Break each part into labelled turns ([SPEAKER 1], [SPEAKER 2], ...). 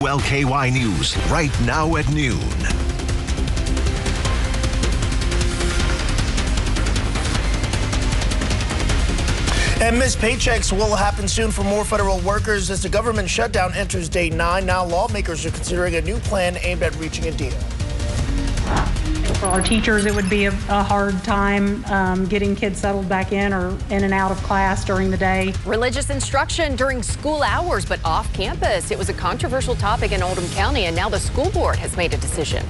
[SPEAKER 1] WLKY News right now at noon.
[SPEAKER 2] And missed paychecks will happen soon for more federal workers as the government shutdown enters day 9. Now lawmakers are considering a new plan aimed at reaching a deal.
[SPEAKER 3] For our teachers, it would be a hard time getting kids settled back in or in and out of class during the day.
[SPEAKER 4] Religious instruction during school hours, but off campus. It was a controversial topic in Oldham County, and now the school board has made a decision.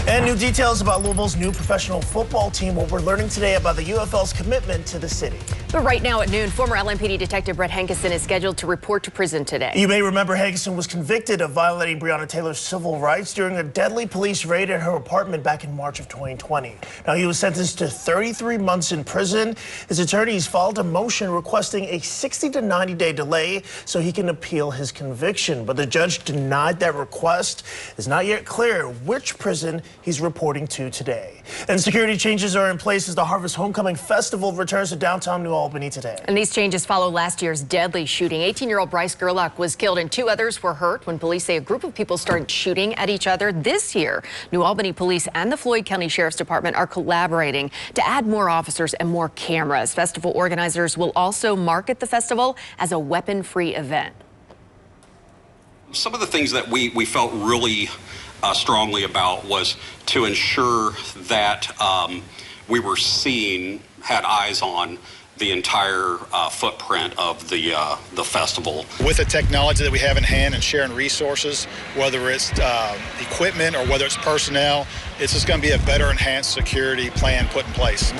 [SPEAKER 2] And new details about Louisville's new professional football team. What we're learning today about the UFL's commitment to the city.
[SPEAKER 4] But right now at noon, former LMPD Detective Brett Hankison is scheduled to report to prison today.
[SPEAKER 2] You may remember Hankison was convicted of violating Breonna Taylor's civil rights during a deadly police raid at her apartment back in March of 2020. Now, he was sentenced to 33 months in prison. His attorneys filed a motion requesting a 60 to 90-day delay so he can appeal his conviction. But the judge denied that request. It's not yet clear which prison he's reporting to today. And security changes are in place as the Harvest Homecoming Festival returns to downtown New Albany today.
[SPEAKER 4] And these changes follow last year's deadly shooting. 18-year-old Bryce Gerlach was killed and 2 others were hurt when police say a group of people started shooting at each other. This year, New Albany Police and the Floyd County Sheriff's Department are collaborating to add more officers and more cameras. Festival organizers will also market the festival as a weapon-free event.
[SPEAKER 5] Some of the things that we felt really strongly about was to ensure that we were had eyes on the entire footprint of the festival.
[SPEAKER 6] With the technology that we have in hand and sharing resources, whether it's equipment or whether it's personnel, it's just going to be a better enhanced security plan put in place.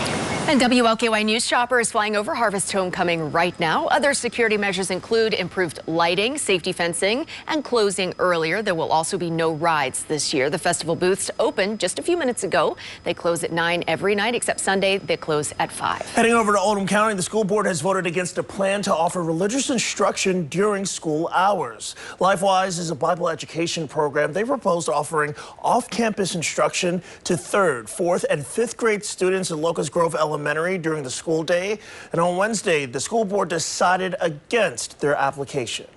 [SPEAKER 4] And WLKY News Shopper is flying over Harvest Homecoming right now. Other security measures include improved lighting, safety fencing, and closing earlier. There will also be no rides this year. The festival booths opened just a few minutes ago. They close at 9 every night, except Sunday they close at 5.
[SPEAKER 2] Heading over to Oldham County, the school board has voted against a plan to offer religious instruction during school hours. LifeWise is a Bible education program. They proposed offering off-campus instruction to 3rd, 4th, and 5th grade students at Locust Grove Elementary during the school day. And on Wednesday, the school board decided against their application.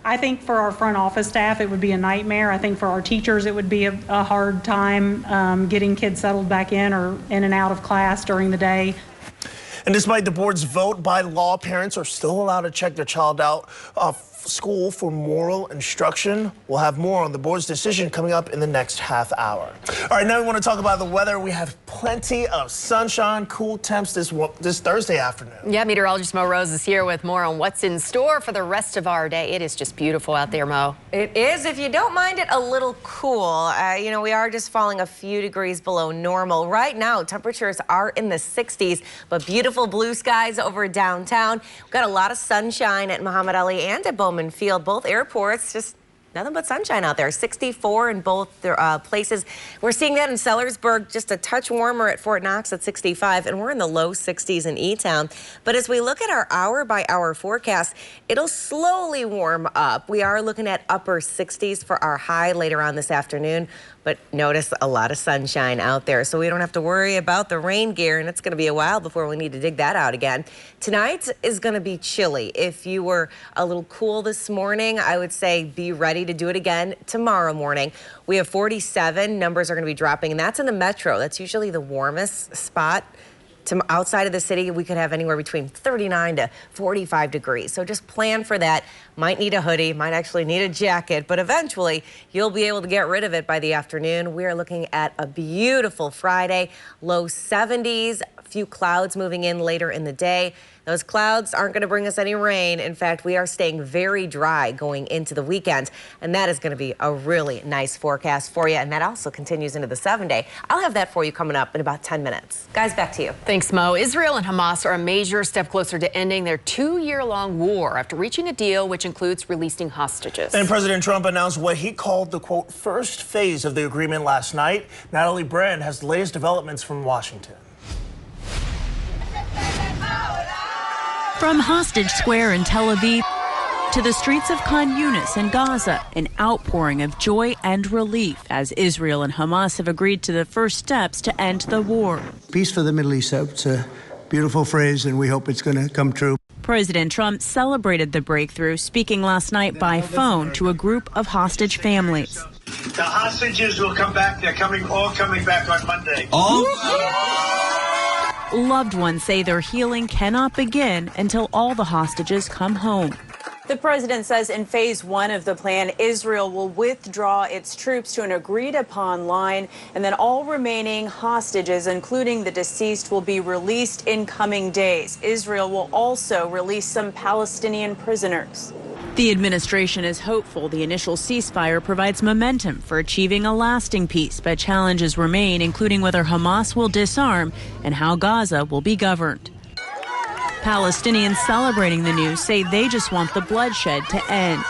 [SPEAKER 3] I think for our front office staff, it would be a nightmare. I think for our teachers, it would be a hard time getting kids settled back in or in and out of class during the day.
[SPEAKER 2] And despite the board's vote, by law, parents are still allowed to check their child out of school for moral instruction. We'll have more on the board's decision coming up in the next half hour. All right, now we want to talk about the weather. We have plenty of sunshine, cool temps this Thursday afternoon.
[SPEAKER 4] Yeah, meteorologist Mo Rose is here with more on what's in store for the rest of our day. It is just beautiful out there, Mo.
[SPEAKER 7] It is, if you don't mind it, a little cool. You know, we are just falling a few degrees below normal. Right now, temperatures are in the 60s, but beautiful blue skies over downtown. We've got a lot of sunshine at Muhammad Ali and at Bowman Field, both airports, just nothing but sunshine out there. 64 in both places. We're seeing that in Sellersburg, just a touch warmer at Fort Knox at 65, and we're in the low 60s in E-Town. But as we look at our hour-by-hour forecast, it'll slowly warm up. We are looking at upper 60s for our high later on this afternoon. But notice a lot of sunshine out there, so we don't have to worry about the rain gear, and it's going to be a while before we need to dig that out again. Tonight is going to be chilly. If you were a little cool this morning, I would say be ready to do it again tomorrow morning. We have 47. Numbers are going to be dropping, and that's in the metro. That's usually the warmest spot. Outside of the city, we could have anywhere between 39 to 45 degrees. So just plan for that. Might need a hoodie, might actually need a jacket, but eventually you'll be able to get rid of it by the afternoon. We are looking at a beautiful Friday, low 70s, a few clouds moving in later in the day. Those clouds aren't going to bring us any rain. In fact, we are staying very dry going into the weekend, and that is going to be a really nice forecast for you, and that also continues into the 7-day. I'll have that for you coming up in about 10 minutes. Guys, back to you.
[SPEAKER 4] Thanks, Mo. Israel and Hamas are a major step closer to ending their 2-year-long war after reaching a deal which includes releasing hostages.
[SPEAKER 2] And President Trump announced what he called the, quote, first phase of the agreement last night. Natalie Brand has the latest developments from Washington.
[SPEAKER 8] From Hostage Square in Tel Aviv to the streets of Khan Yunis in Gaza, an outpouring of joy and relief as Israel and Hamas have agreed to the first steps to end the war.
[SPEAKER 9] Peace for the Middle East, it's a beautiful phrase, and we hope it's going to come true.
[SPEAKER 8] President Trump celebrated the breakthrough, speaking last night by phone to a group of hostage families.
[SPEAKER 9] The hostages will come back. They're all coming back on Monday.
[SPEAKER 8] Loved ones say their healing cannot begin until all the hostages come home.
[SPEAKER 10] The president says in phase 1 of the plan, Israel will withdraw its troops to an agreed upon line, and then all remaining hostages, including the deceased, will be released in coming days. Israel will also release some Palestinian prisoners.
[SPEAKER 8] The administration is hopeful the initial ceasefire provides momentum for achieving a lasting peace, but challenges remain, including whether Hamas will disarm and how Gaza will be governed. Palestinians celebrating the news say they just want the bloodshed to end.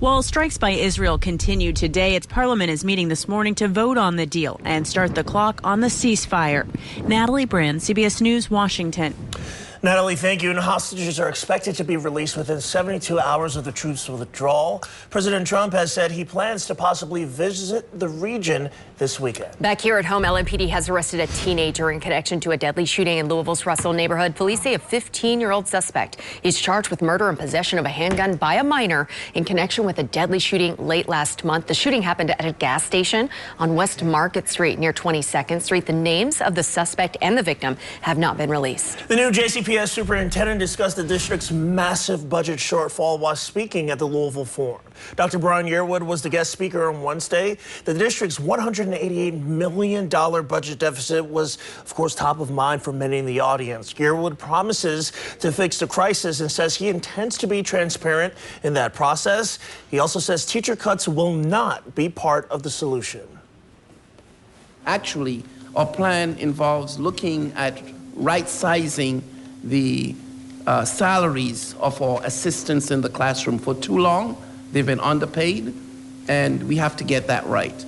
[SPEAKER 8] While strikes by Israel continue today, its parliament is meeting this morning to vote on the deal and start the clock on the ceasefire. Natalie Brand, CBS News, Washington.
[SPEAKER 2] Natalie, thank you. And hostages are expected to be released within 72 hours of the troops' withdrawal. President Trump has said he plans to possibly visit the region this weekend.
[SPEAKER 4] Back here at home, LMPD has arrested a teenager in connection to a deadly shooting in Louisville's Russell neighborhood. Police say a 15-year-old suspect is charged with murder and possession of a handgun by a minor in connection with a deadly shooting late last month. The shooting happened at a gas station on West Market Street near 22nd Street. The names of the suspect and the victim have not been released.
[SPEAKER 2] The new JCPS superintendent discussed the district's massive budget shortfall while speaking at the Louisville Forum. Dr. Brian Yearwood was the guest speaker on Wednesday. The district's $188 million budget deficit was, of course, top of mind for many in the audience. Yearwood promises to fix the crisis and says he intends to be transparent in that process. He also says teacher cuts will not be part of the solution.
[SPEAKER 11] Actually, our plan involves looking at right-sizing the salaries of our assistants in the classroom. For too long, they've been underpaid, and we have to get that right.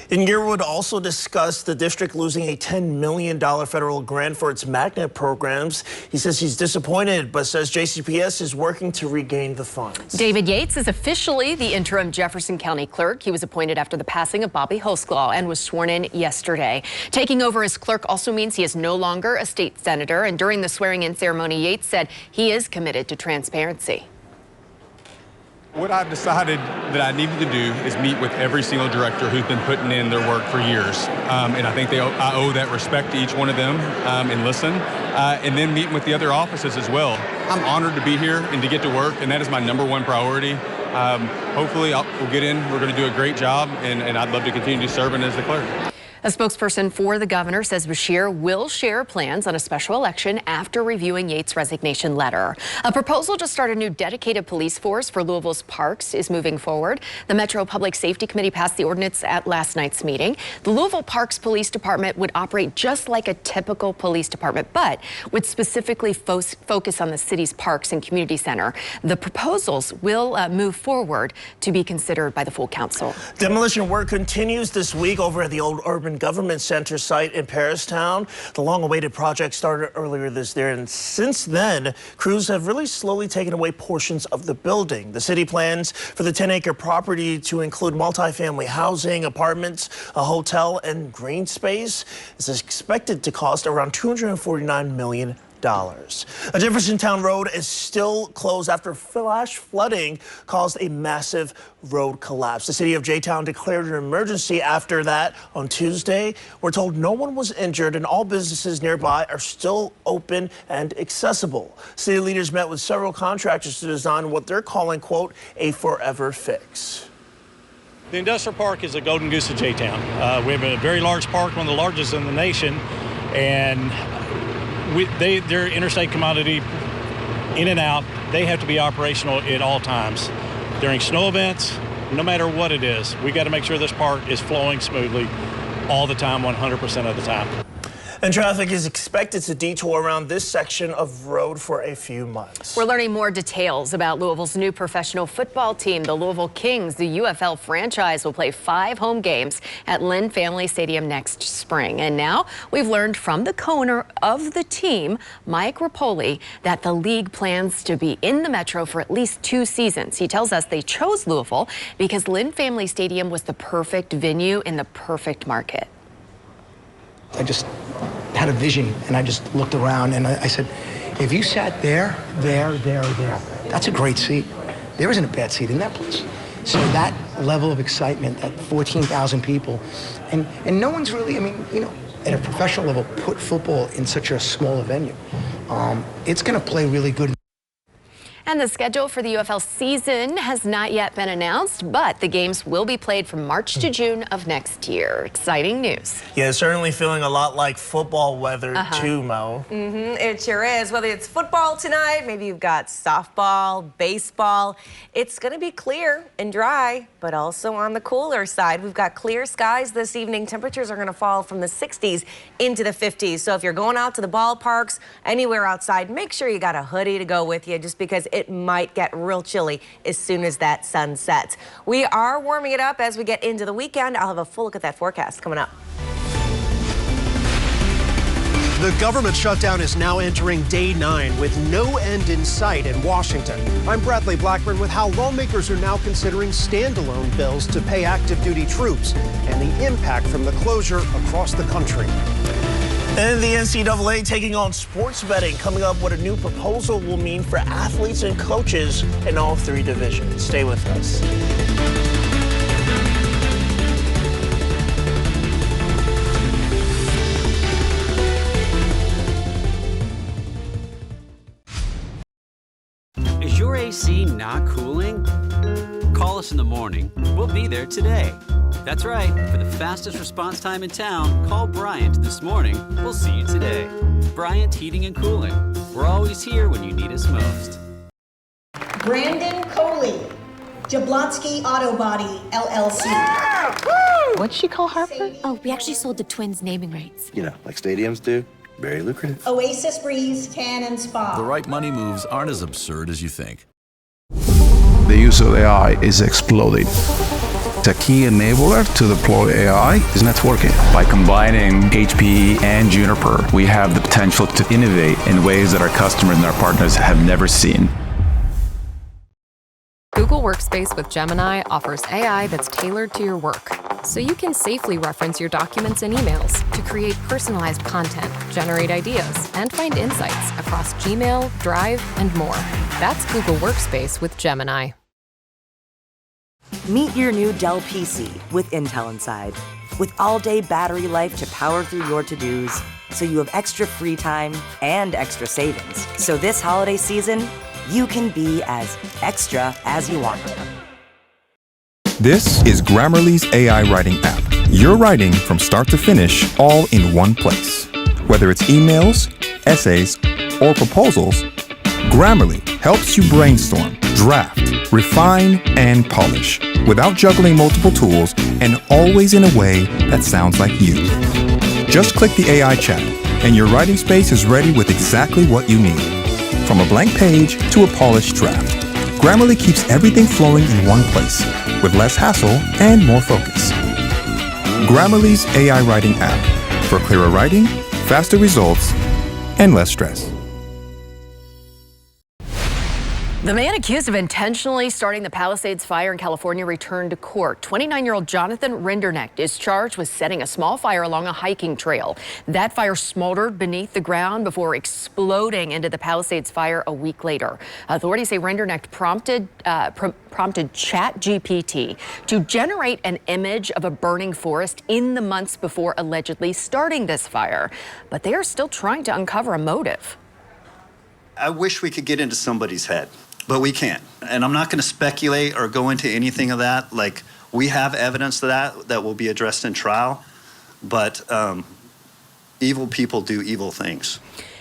[SPEAKER 2] And Yearwood also discussed the district losing a $10 million federal grant for its magnet programs. He says he's disappointed, but says JCPS is working to regain the funds.
[SPEAKER 4] David Yates is officially the interim Jefferson County clerk. He was appointed after the passing of Bobby Hosklaw and was sworn in yesterday. Taking over as clerk also means he is no longer a state senator. And during the swearing-in ceremony, Yates said he is committed to transparency.
[SPEAKER 12] What I've decided that I needed to do is meet with every single director who's been putting in their work for years. And I think I owe that respect to each one of them and listen. And then meeting with the other offices as well. I'm honored to be here and to get to work, and that is my #1 priority. Hopefully we'll get in. We're going to do a great job, and I'd love to continue serving as the clerk.
[SPEAKER 4] A spokesperson for the governor says Beshear will share plans on a special election after reviewing Yates' resignation letter. A proposal to start a new dedicated police force for Louisville's parks is moving forward. The Metro Public Safety Committee passed the ordinance at last night's meeting. The Louisville Parks Police Department would operate just like a typical police department, but would specifically focus on the city's parks and community center. The proposals will move forward to be considered by the full council.
[SPEAKER 2] Demolition work continues this week over at the old Urban Government Center site in Paristown. The long-awaited project started earlier this year, and since then, crews have really slowly taken away portions of the building. The city plans for the 10-acre property to include multifamily housing, apartments, a hotel, and green space. It's expected to cost around $249 million. A Jeffersontown road is still closed after flash flooding caused a massive road collapse. The city of J-Town declared an emergency after that on Tuesday. We're told no one was injured and all businesses nearby are still open and accessible. City leaders met with several contractors to design what they're calling, quote, a forever fix.
[SPEAKER 13] The industrial park is a golden goose of J-Town. We have a very large park, one of the largest in the nation, and they're interstate commodity in and out. They have to be operational at all times. During snow events, no matter what it is, we got to make sure this park is flowing smoothly all the time, 100% of the time.
[SPEAKER 2] And traffic is expected to detour around this section of road for a few months.
[SPEAKER 4] We're learning more details about Louisville's new professional football team, the Louisville Kings. The UFL franchise will play 5 home games at Lynn Family Stadium next spring. And now we've learned from the co-owner of the team, Mike Rapoli, that the league plans to be in the Metro for at least 2 seasons. He tells us they chose Louisville because Lynn Family Stadium was the perfect venue in the perfect market.
[SPEAKER 14] I just had a vision, and I just looked around and I said, If you sat there, that's a great seat. There isn't a bad seat in that place. So that level of excitement, that 14,000 people, and no one's really, I mean, you know, at a professional level, put football in such a small venue. It's going to play really good.
[SPEAKER 4] And the schedule for the UFL season has not yet been announced, but the games will be played from March to June of next year. Exciting news.
[SPEAKER 2] Yeah, certainly feeling a lot like football weather too, Mo.
[SPEAKER 7] It sure is. Whether it's football tonight, maybe you've got softball, baseball. It's going to be clear and dry, but also on the cooler side. We've got clear skies this evening. Temperatures are going to fall from the 60s into the 50s. So if you're going out to the ballparks, anywhere outside, make sure you got a hoodie to go with you, just because it might get real chilly as soon as that sun sets. We are warming it up as we get into the weekend. I'll have a full look at that forecast coming up.
[SPEAKER 15] The government shutdown is now entering day 9 with no end in sight in Washington. I'm Bradley Blackburn with how lawmakers are now considering standalone bills to pay active duty troops and the impact from the closure across the country.
[SPEAKER 2] And the NCAA taking on sports betting, coming up what a new proposal will mean for athletes and coaches in all 3 divisions. Stay with us.
[SPEAKER 16] Is your AC not cooling? Call us in the morning. We'll be there today. That's right. For the fastest response time in town, call Bryant this morning. We'll see you today. Bryant Heating and Cooling. We're always here when you need us most.
[SPEAKER 17] Brandon Coley, Jablonski Auto Body, LLC.
[SPEAKER 18] What'd she call Harper? Oh, we actually sold the Twins naming rights.
[SPEAKER 19] You know, like stadiums do. Very lucrative.
[SPEAKER 17] Oasis Breeze Tan and Spa.
[SPEAKER 20] The right money moves aren't as absurd as you think.
[SPEAKER 21] The use of AI is exploding. A key enabler to deploy AI is networking.
[SPEAKER 22] By combining HP and Juniper, we have the potential to innovate in ways that our customers and our partners have never seen.
[SPEAKER 23] Google Workspace with Gemini offers AI that's tailored to your work, so you can safely reference your documents and emails to create personalized content, generate ideas, and find insights across Gmail, Drive, and more. That's Google Workspace with Gemini.
[SPEAKER 24] Meet your new Dell PC with Intel inside. With all-day battery life to power through your to-dos, so you have extra free time and extra savings. So this holiday season, you can be as extra as you want.
[SPEAKER 25] This is Grammarly's AI writing app. Your writing from start to finish, all in one place. Whether it's emails, essays, or proposals, Grammarly helps you brainstorm, draft, refine, and polish without juggling multiple tools and always in a way that sounds like you. Just click the AI chat and your writing space is ready with exactly what you need. From a blank page to a polished draft, Grammarly keeps everything flowing in one place with less hassle and more focus. Grammarly's AI writing app for clearer writing, faster results, and less stress.
[SPEAKER 4] The man accused of intentionally starting the Palisades fire in California returned to court. 29-year-old Jonathan Rinderknecht is charged with setting a small fire along a hiking trail. That fire smoldered beneath the ground before exploding into the Palisades fire a week later. Authorities say Rinderknecht prompted ChatGPT to generate an image of a burning forest in the months before allegedly starting this fire. But they are still trying to uncover a motive.
[SPEAKER 26] I wish we could get into somebody's head, but we can't. And I'm not going to speculate or go into anything of that. Like, we have evidence of that will be addressed in trial, but evil people do evil things.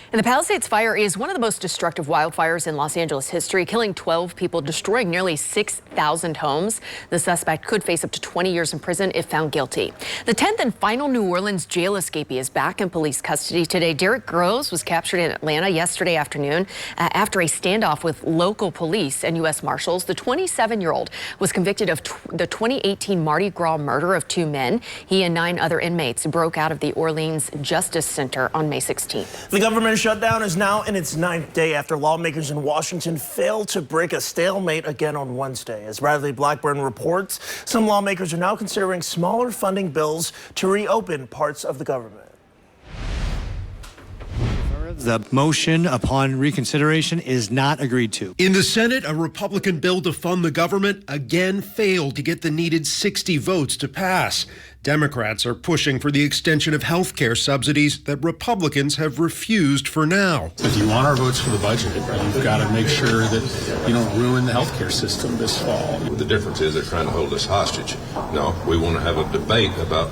[SPEAKER 4] And the Palisades fire is one of the most destructive wildfires in Los Angeles history, killing 12 people, destroying nearly 6,000 homes. The suspect could face up to 20 years in prison if found guilty. The 10th and final New Orleans jail escapee is back in police custody today. Derek Groves was captured in Atlanta yesterday afternoon after a standoff with local police and U.S. Marshals. The 27-year-old was convicted of the 2018 Mardi Gras murder of 2 men. He and 9 other inmates broke out of the Orleans Justice Center on May 16th.
[SPEAKER 2] The government shutdown is now in its 9th day after lawmakers in Washington failed to break a stalemate again on Wednesday. As Bradley Blackburn reports, some lawmakers are now considering smaller funding bills to reopen parts of the government.
[SPEAKER 1] The motion upon reconsideration is not agreed to.
[SPEAKER 15] In the Senate, a Republican bill to fund the government again failed to get the needed 60 votes to pass. Democrats are pushing for the extension of health care subsidies that Republicans have refused for now.
[SPEAKER 3] If you want our votes for the budget, you've got to make sure that you don't ruin the health care system this fall.
[SPEAKER 5] The difference is they're trying to hold us hostage. No, we want to have a debate about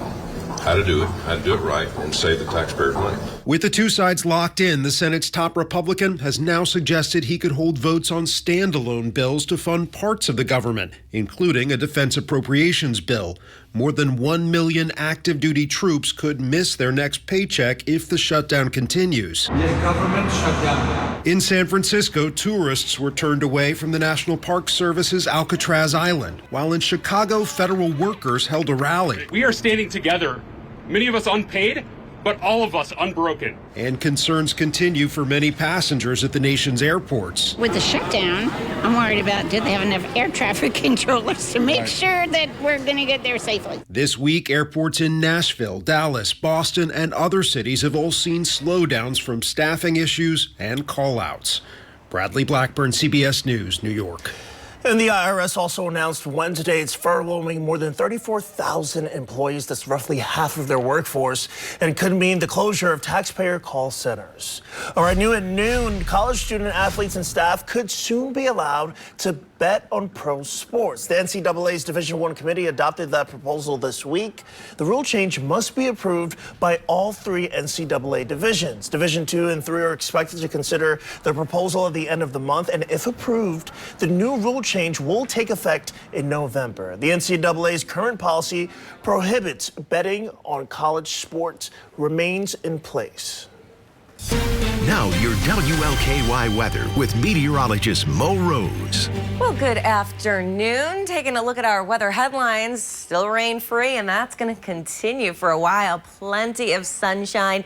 [SPEAKER 5] how to do it right, and save the taxpayers' money.
[SPEAKER 15] With the two sides locked in, the Senate's top Republican has now suggested he could hold votes on standalone bills to fund parts of the government, including a defense appropriations bill. More than 1 million active duty troops could miss their next paycheck if the shutdown continues.
[SPEAKER 6] Government shutdown.
[SPEAKER 15] In San Francisco, tourists were turned away from the National Park Service's Alcatraz Island, while in Chicago, federal workers held a rally.
[SPEAKER 9] We are standing together, many of us unpaid, but all of us unbroken.
[SPEAKER 15] And concerns continue for many passengers at the nation's airports.
[SPEAKER 10] With the shutdown, I'm worried about, do they have enough air traffic controllers to make sure that we're going to get there safely?
[SPEAKER 15] This week, airports in Nashville, Dallas, Boston, and other cities have all seen slowdowns from staffing issues and call-outs. Bradley Blackburn, CBS News, New York.
[SPEAKER 2] And the IRS also announced Wednesday it's furloughing more than 34,000 employees. That's roughly half of their workforce, and could mean the closure of taxpayer call centers. All right, new at noon, college student athletes and staff could soon be allowed to bet on pro sports. The NCAA's Division I committee adopted that proposal this week. The rule change must be approved by all three NCAA divisions. Division II and III are expected to consider the proposal at the end of the month, and if approved, the new rule change will take effect in November. The NCAA's current policy prohibits betting on college sports remains in place.
[SPEAKER 27] Now your WLKY weather with meteorologist Mo Rose.
[SPEAKER 7] Well, good afternoon. Taking a look at our weather headlines. Still rain-free, and that's going to continue for a while. Plenty of sunshine.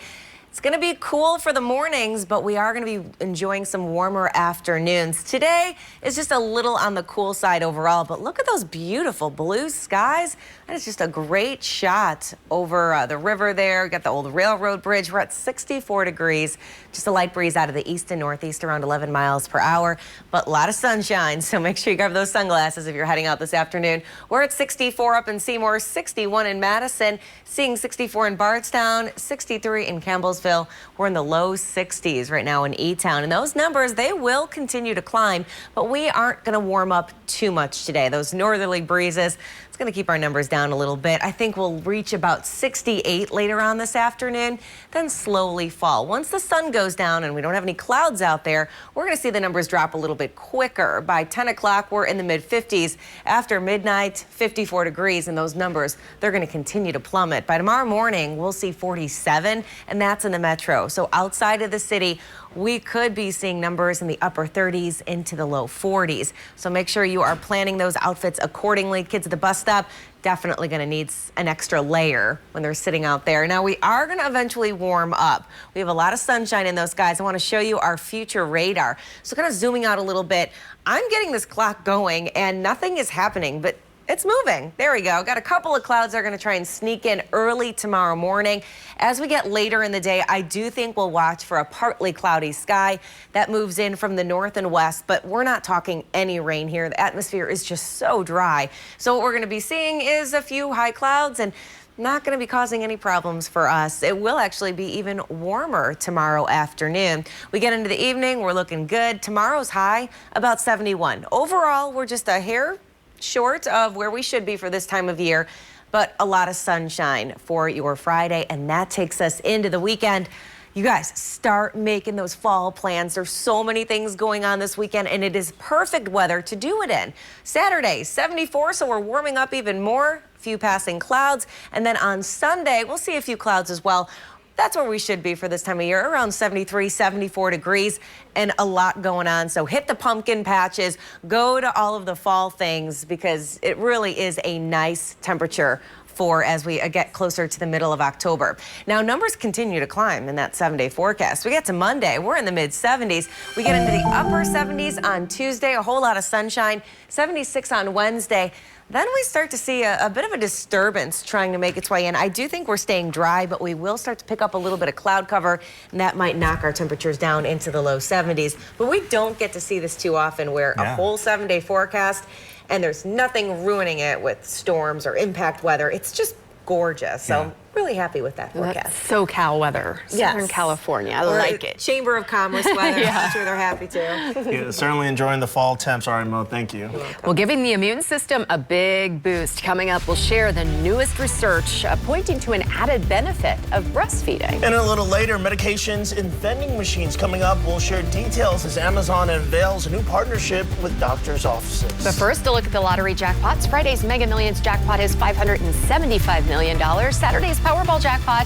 [SPEAKER 7] It's going to be cool for the mornings, but we are going to be enjoying some warmer afternoons. Today is just a little on the cool side overall, but look at those beautiful blue skies. That is just a great shot over the river there. Got the old railroad bridge. We're at 64 degrees. Just a light breeze out of the east and northeast around 11 miles per hour, but a lot of sunshine, so make sure you grab those sunglasses if you're heading out this afternoon. We're at 64 up in Seymour, 61 in Madison, seeing 64 in Bardstown, 63 in Campbellsville. We're in the low 60s right now in E-Town, and those numbers, they will continue to climb, but we aren't going to warm up too much today. Those northerly breezes, it's going to keep our numbers down a little bit. I think we'll reach about 68 later on this afternoon, then slowly fall. Once the sun goes down and we don't have any clouds out there, we're going to see the numbers drop a little bit quicker. By 10 o'clock, we're in the mid-50s. After midnight, 54 degrees, and those numbers, they're going to continue to plummet. By tomorrow morning, we'll see 47, and that's in the metro. So outside of the city, we could be seeing numbers in the upper 30s into the low 40s. So make sure you are planning those outfits accordingly. Kids at the bus stop, definitely going to need an extra layer when they're sitting out there. Now, we are going to eventually warm up. We have a lot of sunshine in those skies. I want to show you our future radar. So kind of zooming out a little bit, I'm getting this clock going and nothing is happening, but it's moving. There we go. Got a couple of clouds that are going to try and sneak in early tomorrow morning. As we get later in the day, I do think we'll watch for a partly cloudy sky that moves in from the north and west, but we're not talking any rain here. The atmosphere is just so dry. So what we're going to be seeing is a few high clouds and not going to be causing any problems for us. It will actually be even warmer tomorrow afternoon. We get into the evening, we're looking good. Tomorrow's high, about 71. Overall, we're just a hair short of where we should be for this time of year, but a lot of sunshine for your Friday, and that takes us into the weekend. You guys, start making those fall plans. There's so many things going on this weekend, and it is perfect weather to do it in. Saturday, 74, so we're warming up even more. A few passing clouds, and then on Sunday, we'll see a few clouds as well. That's where we should be for this time of year, around 73, 74 degrees, and a lot going on. So hit the pumpkin patches, go to all of the fall things, because it really is a nice temperature for as we get closer to the middle of October. Now, numbers continue to climb in that 7-day forecast. We get to Monday, we're in the mid-70s. We get into the upper 70s on Tuesday, a whole lot of sunshine, 76 on Wednesday. Then we start to see a bit of a disturbance trying to make its way in. I do think we're staying dry, but we will start to pick up a little bit of cloud cover, and that might knock our temperatures down into the low 70s. But we don't get to see this too often, where a whole 7-day forecast, and there's nothing ruining it with storms or impact weather. It's just gorgeous. So really happy with that forecast.
[SPEAKER 4] SoCal weather, Southern California. I like it.
[SPEAKER 7] Chamber of Commerce weather. I'm sure they're happy too.
[SPEAKER 2] Yeah, certainly enjoying the fall temps. All right, Mo, thank you.
[SPEAKER 4] Well, giving the immune system a big boost. Coming up, we'll share the newest research pointing to an added benefit of breastfeeding.
[SPEAKER 2] And a little later, medications in vending machines coming up. We'll share details as Amazon unveils a new partnership with doctors' offices.
[SPEAKER 4] But first, a look at the lottery jackpots. Friday's Mega Millions jackpot is $575 million. Saturday's Powerball jackpot,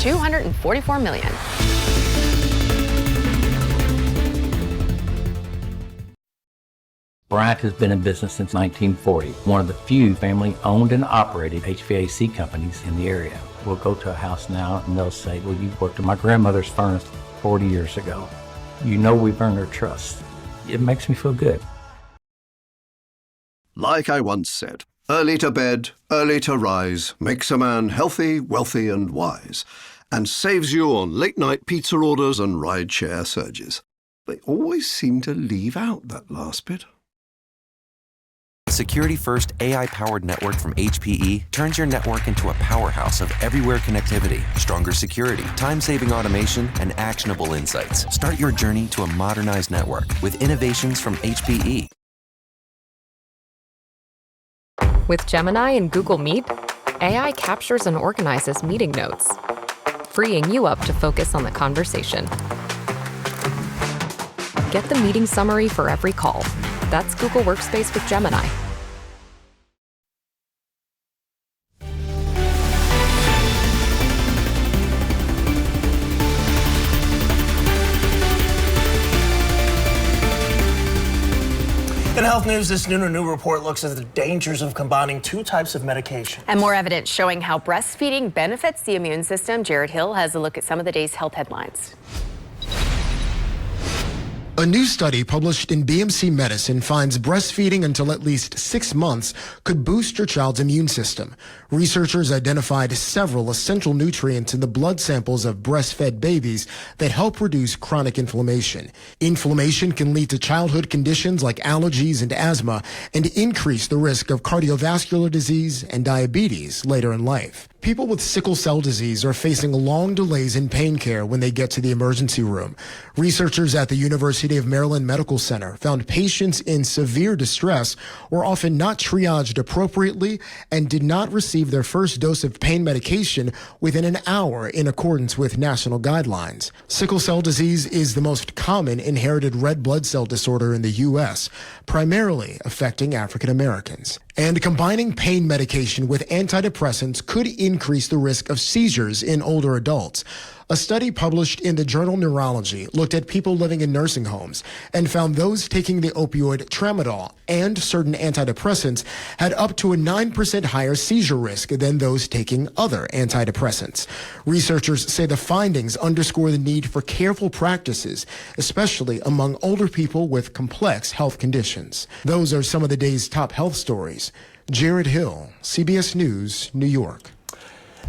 [SPEAKER 4] $244 million.
[SPEAKER 8] Bryant has been in business since 1940, one of the few family-owned and operated HVAC companies in the area. We'll go to a house now and they'll say, well, you worked at my grandmother's furnace 40 years ago. You know we've earned their trust. It makes me feel good.
[SPEAKER 11] Like I once said, early to bed, early to rise makes a man healthy, wealthy, and wise, and saves you on late-night pizza orders and ride-share surges. They always seem to leave out that last bit.
[SPEAKER 12] Security-first AI-powered network from HPE turns your network into a powerhouse of everywhere connectivity, stronger security, time-saving automation, and actionable insights. Start your journey to a modernized network with innovations from HPE.
[SPEAKER 23] With Gemini and Google Meet, AI captures and organizes meeting notes, freeing you up to focus on the conversation. Get the meeting summary for every call. That's Google Workspace with Gemini.
[SPEAKER 2] In health news this noon, a new report looks at the dangers of combining two types of medication.
[SPEAKER 4] And more evidence showing how breastfeeding benefits the immune system. Jared Hill has a look at some of the day's health headlines.
[SPEAKER 13] A new study published in BMC Medicine finds breastfeeding until at least 6 months could boost your child's immune system. Researchers identified several essential nutrients in the blood samples of breastfed babies that help reduce chronic inflammation. Inflammation can lead to childhood conditions like allergies and asthma and increase the risk of cardiovascular disease and diabetes later in life. People with sickle cell disease are facing long delays in pain care when they get to the emergency room. Researchers at the University of Maryland Medical Center found patients in severe distress were often not triaged appropriately and did not receive their first dose of pain medication within an hour in accordance with national guidelines. Sickle cell disease is the most common inherited red blood cell disorder in the U.S., primarily affecting African Americans. And combining pain medication with antidepressants could increase the risk of seizures in older adults. A study published in the journal Neurology looked at people living in nursing homes and found those taking the opioid tramadol and certain antidepressants had up to a 9% higher seizure risk than those taking other antidepressants. Researchers say the findings underscore the need for careful practices, especially among older people with complex health conditions. Those are some of the day's top health stories. Jared Hill, CBS News, New York.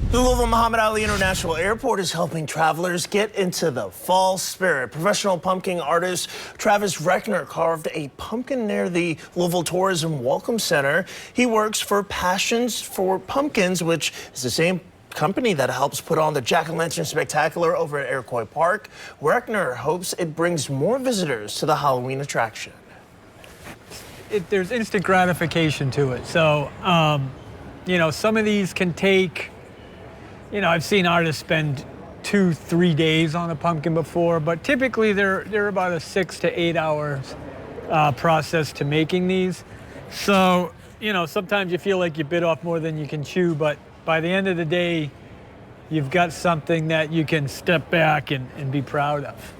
[SPEAKER 2] The Louisville Muhammad Ali International Airport is helping travelers get into the fall spirit. Professional pumpkin artist Travis Reckner carved a pumpkin near the Louisville Tourism Welcome Center. He works for Passions for Pumpkins, which is the same company that helps put on the Jack-o'-lantern spectacular over at WLKY Park. Reckner hopes it brings more visitors to the Halloween attraction.
[SPEAKER 6] There's instant gratification to it. So, you know, some of these can take, you know, I've seen artists spend 2-3 days on a pumpkin before, but typically they're about a 6 to 8 hours process to making these. So, you know, sometimes you feel like you bit off more than you can chew, but by the end of the day, you've got something that you can step back and be proud of.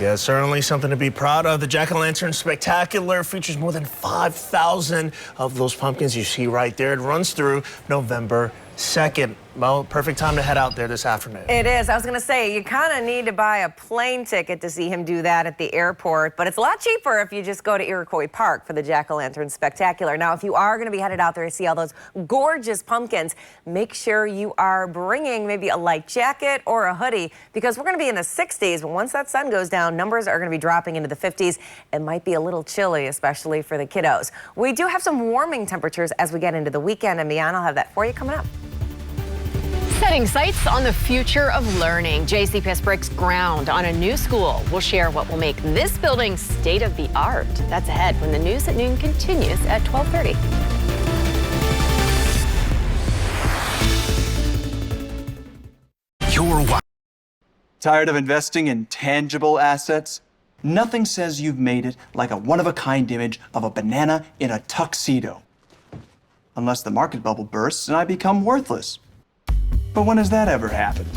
[SPEAKER 2] Yeah, certainly something to be proud of. The Jack-o'-lantern Spectacular features more than 5,000 of those pumpkins you see right there. It runs through November 2nd. Well, perfect time to head out there this afternoon.
[SPEAKER 7] It is. I was going to say, you kind of need to buy a plane ticket to see him do that at the airport, but it's a lot cheaper if you just go to Iroquois Park for the Jack-o'-lantern Spectacular. Now, if you are going to be headed out there to see all those gorgeous pumpkins, make sure you are bringing maybe a light jacket or a hoodie, because we're going to be in the 60s, but once that sun goes down, numbers are going to be dropping into the 50s. It might be a little chilly, especially for the kiddos. We do have some warming temperatures as we get into the weekend, and beyond. I'll have that for you coming up.
[SPEAKER 4] Setting sights on the future of learning. JCPS breaks ground on a new school. We'll share what will make this building state of the art. That's ahead when the news at noon continues at 12:30.
[SPEAKER 14] Tired of investing in tangible assets? Nothing says you've made it like a one-of-a-kind image of a banana in a tuxedo. Unless the market bubble bursts and I become worthless. But when has that ever happened?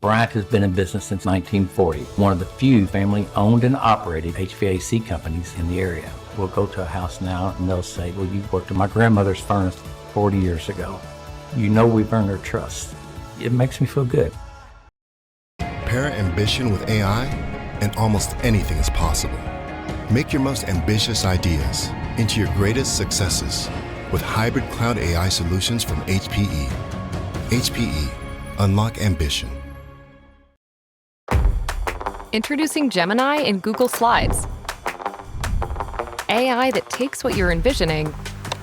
[SPEAKER 8] Bryant has been in business since 1940, one of the few family-owned and operated HVAC companies in the area. We'll go to a house now and they'll say, well, you worked at my grandmother's furnace 40 years ago. You know we've earned her trust. It makes me feel good.
[SPEAKER 16] Pair ambition with AI, and almost anything is possible. Make your most ambitious ideas into your greatest successes with hybrid cloud AI solutions from HPE. HPE, unlock ambition.
[SPEAKER 23] Introducing Gemini in Google Slides. AI that takes what you're envisioning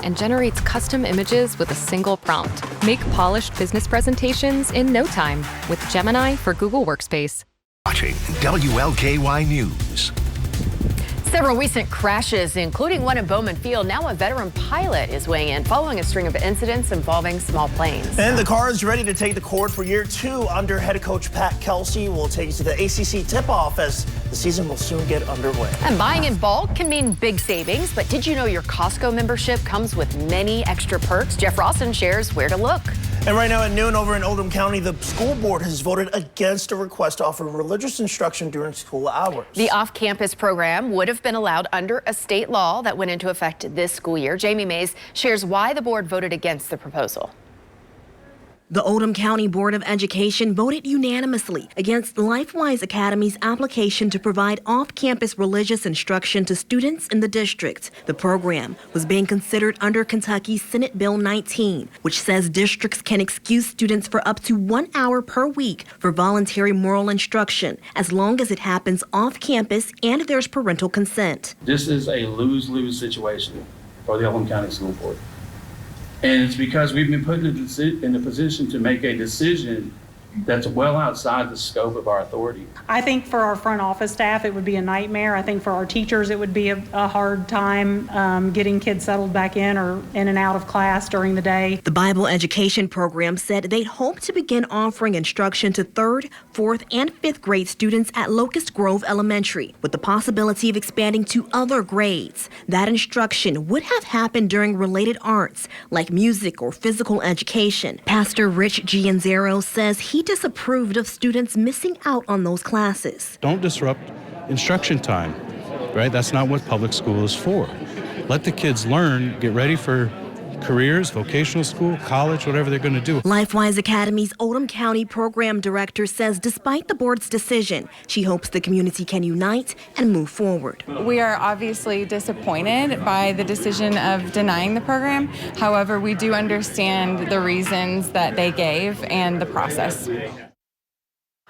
[SPEAKER 23] and generates custom images with a single prompt. Make polished business presentations in no time with Gemini for Google Workspace.
[SPEAKER 27] Watching WLKY News.
[SPEAKER 4] Several recent crashes, including one in Bowman Field. Now a veteran pilot is weighing in following a string of incidents involving small planes.
[SPEAKER 2] And the car is ready to take the court for year 2 under head coach Pat Kelsey. Will take you to the ACC tip-off as the season will soon get underway.
[SPEAKER 4] And buying in bulk can mean big savings, but did you know your Costco membership comes with many extra perks? Jeff Rawson shares where to look.
[SPEAKER 2] And right now at noon over in Oldham County, the school board has voted against a request to offer religious instruction during school hours.
[SPEAKER 4] The off-campus program would have been allowed under a state law that went into effect this school year. Jamie Mays shares why the board voted against the proposal.
[SPEAKER 17] The Oldham County Board of Education voted unanimously against LifeWise Academy's application to provide off-campus religious instruction to students in the district. The program was being considered under Kentucky's Senate Bill 19, which says districts can excuse students for up to 1 hour per week for voluntary moral instruction, as long as it happens off-campus and there's parental consent.
[SPEAKER 18] This is a lose-lose situation for the Oldham County School Board. And it's because we've been put in a position to make a decision that's well outside the scope of our authority.
[SPEAKER 19] I think for our front office staff, it would be a nightmare. I think for our teachers, it would be a hard time getting kids settled back in or in and out of class during the day.
[SPEAKER 17] The Bible education program said they'd hope to begin offering instruction to 3rd, 4th, and 5th grade students at Locust Grove Elementary, with the possibility of expanding to other grades. That instruction would have happened during related arts, like music or physical education. Pastor Rich Gianzaro says he disapproved of students missing out on those classes.
[SPEAKER 20] Don't disrupt instruction time, right? That's not what public school is for. Let the kids learn, get ready for careers, vocational school, college, whatever they're going to do.
[SPEAKER 17] LifeWise Academy's Oldham County program director says despite the board's decision, she hopes the community can unite and move forward.
[SPEAKER 21] We are obviously disappointed by the decision of denying the program. However, we do understand the reasons that they gave and the process.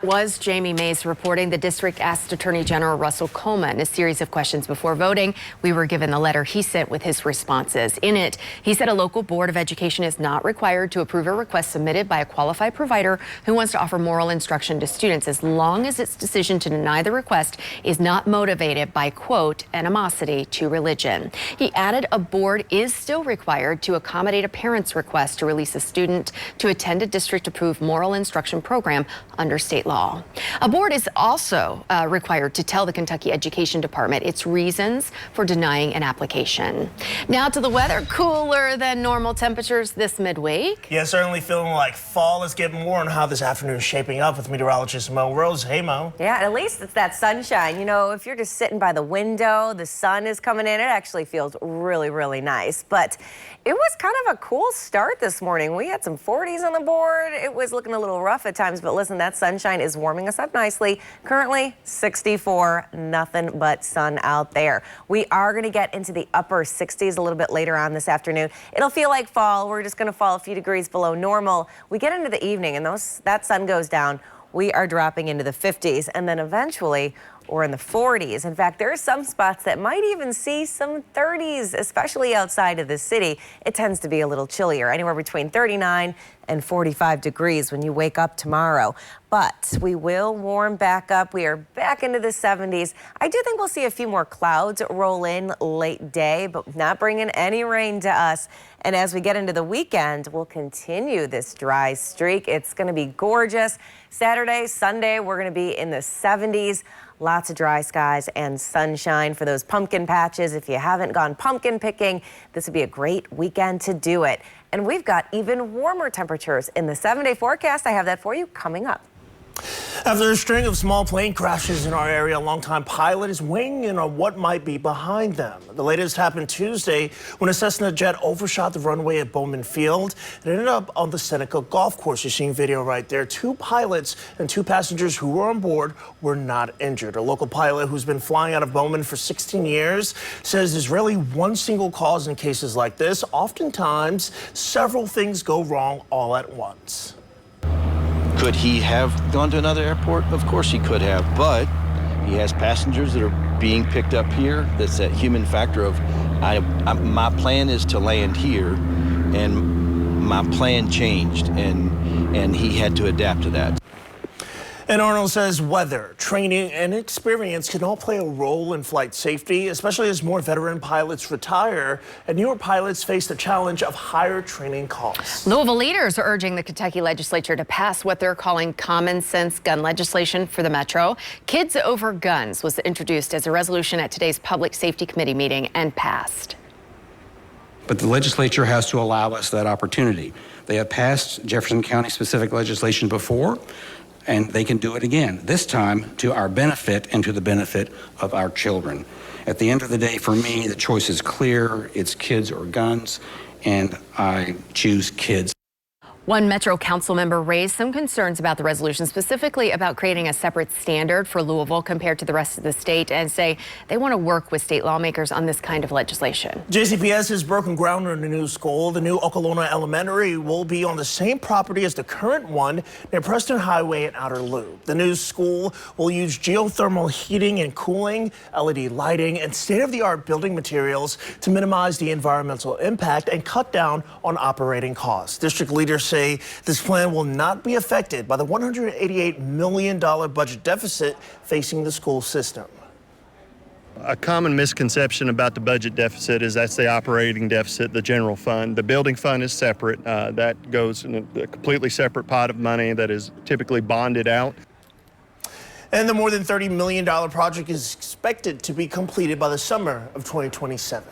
[SPEAKER 4] Was Jamie Mays reporting. The district asked Attorney General Russell Coleman a series of questions before voting. We were given the letter he sent with his responses. In it, he said a local board of education is not required to approve a request submitted by a qualified provider who wants to offer moral instruction to students, as long as its decision to deny the request is not motivated by, quote, animosity to religion. He added a board is still required to accommodate a parent's request to release a student to attend a district-approved moral instruction program under state law. law. A board is also required to tell the Kentucky Education Department its reasons for denying an application. Now to the weather. Cooler than normal temperatures this midweek.
[SPEAKER 2] Yeah, certainly feeling like fall. Let's get more on how this afternoon is shaping up with meteorologist Mo Rose. Hey, Mo.
[SPEAKER 7] Yeah, at least it's that sunshine. You know, if you're just sitting by the window, the sun is coming in, it actually feels really, really nice. But it was kind of a cool start this morning. We had some 40s on the board. It was looking a little rough at times, but listen, that sunshine is warming us up nicely. Currently 64, nothing but sun out there. We are going to get into the upper 60s a little bit later on this afternoon. It'll feel like fall. We're just going to fall a few degrees below normal. We get into the evening and that sun goes down. We are dropping into the 50s, and then eventually we're in the 40s. In fact, there are some spots that might even see some 30s, especially outside of the city. It tends to be a little chillier, anywhere between 39 and 45 degrees when you wake up tomorrow. But we will warm back up. We are back into the 70s. I do think we'll see a few more clouds roll in late day, but not bringing any rain to us. And as we get into the weekend, we'll continue this dry streak. It's going to be gorgeous. Saturday, Sunday, we're going to be in the 70s. Lots of dry skies and sunshine for those pumpkin patches. If you haven't gone pumpkin picking, this would be a great weekend to do it. And we've got even warmer temperatures in the 7-day forecast. I have that for you coming up.
[SPEAKER 2] After a string of small plane crashes in our area, a longtime pilot is weighing in on what might be behind them. The latest happened Tuesday when a Cessna jet overshot the runway at Bowman Field. It ended up on the Seneca Golf Course. You're seeing video right there. 2 pilots and 2 passengers who were on board were not injured. A local pilot who's been flying out of Bowman for 16 years says there's rarely one single cause in cases like this. Oftentimes, several things go wrong all at once.
[SPEAKER 1] Could he have gone to another airport? Of course he could have, but he has passengers that are being picked up here. That's that human factor of, my plan is to land here, and my plan changed, and he had to adapt to that.
[SPEAKER 2] And Arnold says weather, training, and experience can all play a role in flight safety, especially as more veteran pilots retire and newer pilots face the challenge of higher training costs.
[SPEAKER 4] Louisville leaders are urging the Kentucky legislature to pass what they're calling common sense gun legislation for the metro. Kids Over Guns was introduced as a resolution at today's Public Safety Committee meeting and passed.
[SPEAKER 3] But the legislature has to allow us that opportunity. They have passed Jefferson County specific legislation before, and they can do it again, this time to our benefit and to the benefit of our children. At the end of the day, for me, the choice is clear. It's kids or guns, and I choose kids.
[SPEAKER 4] One Metro Council member raised some concerns about the resolution, specifically about creating a separate standard for Louisville compared to the rest of the state, and say they want to work with state lawmakers on this kind of legislation.
[SPEAKER 2] JCPS has broken ground on a new school. The new Okolona Elementary will be on the same property as the current one near Preston Highway and Outer Loop. The new school will use geothermal heating and cooling, LED lighting, and state-of-the-art building materials to minimize the environmental impact and cut down on operating costs. District leaders say this plan will not be affected by the $188 million budget deficit facing the school system.
[SPEAKER 5] A common misconception about the budget deficit is that's the operating deficit, the general fund. The building fund is separate. That goes in a completely separate pot of money that is typically bonded out.
[SPEAKER 2] And the more than $30 million project is expected to be completed by the summer of 2027.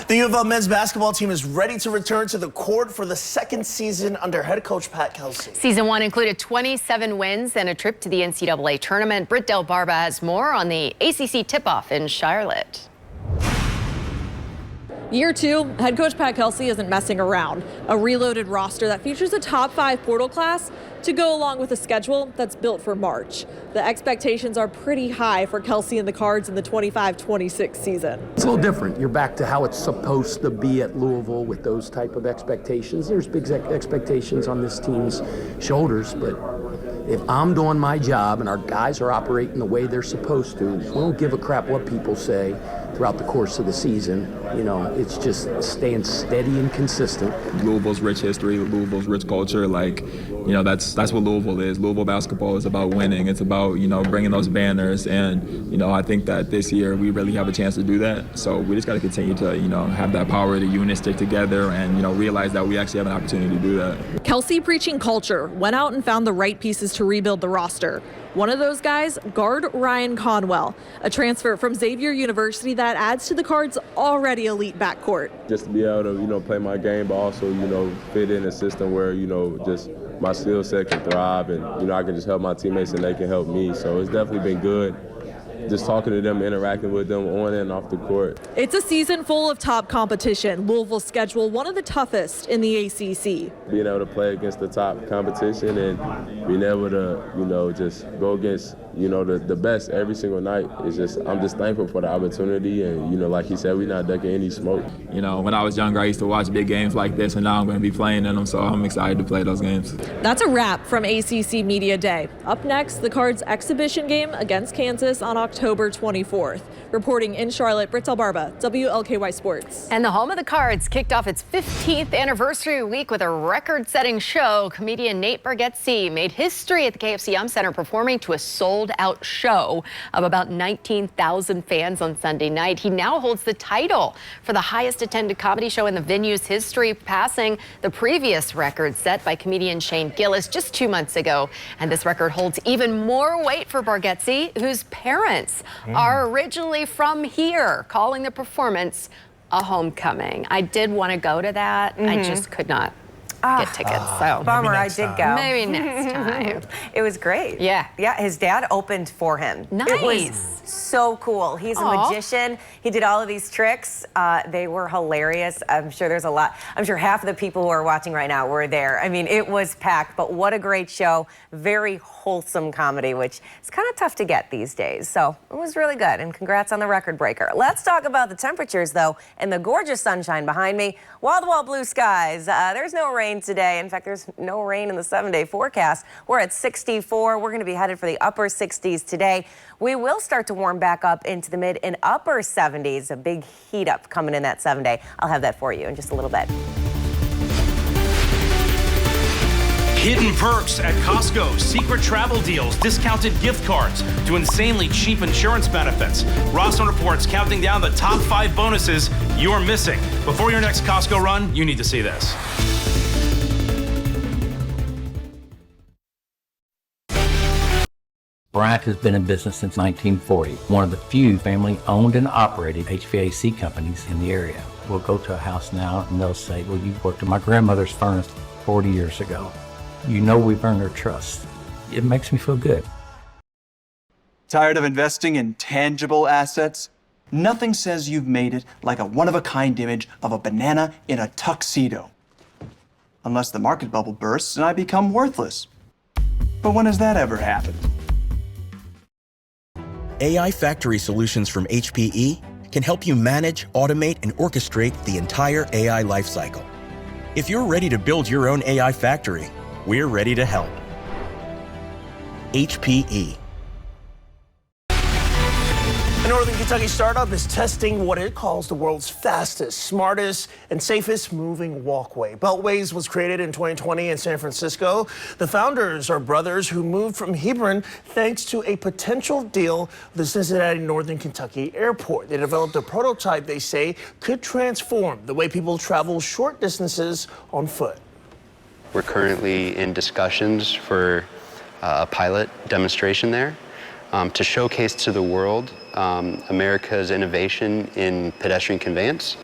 [SPEAKER 2] The U of L men's basketball team is ready to return to the court for the second season under head coach Pat Kelsey.
[SPEAKER 4] Season 1 included 27 wins and a trip to the NCAA tournament. Britt Del Barba has more on the ACC tip-off in Charlotte.
[SPEAKER 22] Year 2, head coach Pat Kelsey isn't messing around. A reloaded roster that features a top 5 portal class to go along with a schedule that's built for March. The expectations are pretty high for Kelsey and the Cards in the 25-26 season.
[SPEAKER 24] It's a little different. You're back to how it's supposed to be at Louisville with those type of expectations. There's big expectations on this team's shoulders, but if I'm doing my job and our guys are operating the way they're supposed to, we don't give a crap what people say throughout the course of the season. You know, it's just staying steady and consistent.
[SPEAKER 9] Louisville's rich history, Louisville's rich culture, like, you know, that's what Louisville is. Louisville basketball is about winning. It's about, you know, bringing those banners. And, you know, I think that this year we really have a chance to do that. So we just got to continue to, you know, have that power to unit, stick together, and, you know, realize that we actually have an opportunity to do that.
[SPEAKER 22] Kelsey, preaching culture, went out and found the right pieces to rebuild the roster. One of those guys, guard Ryan Conwell, a transfer from Xavier University that adds to the Cards' already elite backcourt.
[SPEAKER 10] Just to be able to, you know, play my game, but also, you know, fit in a system where, you know, just my skill set can thrive and, you know, I can just help my teammates and they can help me. So it's definitely been good. Just talking to them, interacting with them on and off the court.
[SPEAKER 22] It's a season full of top competition. Louisville's schedule one of the toughest in the ACC.
[SPEAKER 10] Being able to play against the top competition and being able to, you know, just go against, you know, the best every single night is just, I'm just thankful for the opportunity. And, you know, like he said, we're not ducking any smoke.
[SPEAKER 9] You know, when I was younger, I used to watch big games like this, and now I'm going to be playing in them, so I'm excited to play those games.
[SPEAKER 22] That's a wrap from ACC Media Day. Up next, the Cards' exhibition game against Kansas on October 24th. Reporting in Charlotte, Brittelle Barba, WLKY Sports.
[SPEAKER 4] And the home of the Cards kicked off its 15th anniversary week with a record-setting show. Comedian Nate Bargatze made history at the KFC Yum Center, performing to a sold-out show of about 19,000 fans on Sunday night. He now holds the title for the highest-attended comedy show in the venue's history, passing the previous record set by comedian Shane Gillis just 2 months ago. And this record holds even more weight for Bargatze, whose parents are originally from here, calling the performance a homecoming. I did want to go to that. I just could not get tickets. So
[SPEAKER 7] Bummer, I did go.
[SPEAKER 4] Maybe next time.
[SPEAKER 7] It was great.
[SPEAKER 4] Yeah.
[SPEAKER 7] Yeah, his dad opened for him.
[SPEAKER 4] Nice.
[SPEAKER 7] It was so cool. He's a magician. He did all of these tricks. They were hilarious. I'm sure half of the people who are watching right now were there. I mean, it was packed, but what a great show. Very wholesome comedy, which is kind of tough to get these days. So it was really good, and congrats on the record breaker. Let's talk about the temperatures, though, and the gorgeous sunshine behind me. Wall-to-wall blue skies. There's no rain today. In fact, there's no rain in the 7-day forecast. We're at 64. We're going to be headed for the upper 60s today. We will start to warm back up into the mid and upper 70s. A big heat up coming in that 7-day. I'll have that for you in just a little bit.
[SPEAKER 11] Hidden perks at Costco, secret travel deals, discounted gift cards to insanely cheap insurance benefits. Rawson reports counting down the top 5 bonuses you're missing. Before your next Costco run, you need to see this.
[SPEAKER 8] Bryant has been in business since 1940, one of the few family-owned and operated HVAC companies in the area. We'll go to a house now and they'll say, well, you worked at my grandmother's furnace 40 years ago. You know we've earned their trust. It makes me feel good.
[SPEAKER 14] Tired of investing in tangible assets? Nothing says you've made it like a one-of-a-kind image of a banana in a tuxedo. Unless the market bubble bursts and I become worthless. But when has that ever happened?
[SPEAKER 12] AI Factory Solutions from HPE can help you manage, automate, and orchestrate the entire AI lifecycle. If you're ready to build your own AI factory, we're ready to help. HPE.
[SPEAKER 2] A Northern Kentucky startup is testing what it calls the world's fastest, smartest, and safest moving walkway. Beltways was created in 2020 in San Francisco. The founders are brothers who moved from Hebron thanks to a potential deal with the Cincinnati Northern Kentucky Airport. They developed a prototype they say could transform the way people travel short distances on foot.
[SPEAKER 15] We're currently in discussions for a pilot demonstration there to showcase to the world America's innovation in pedestrian conveyance.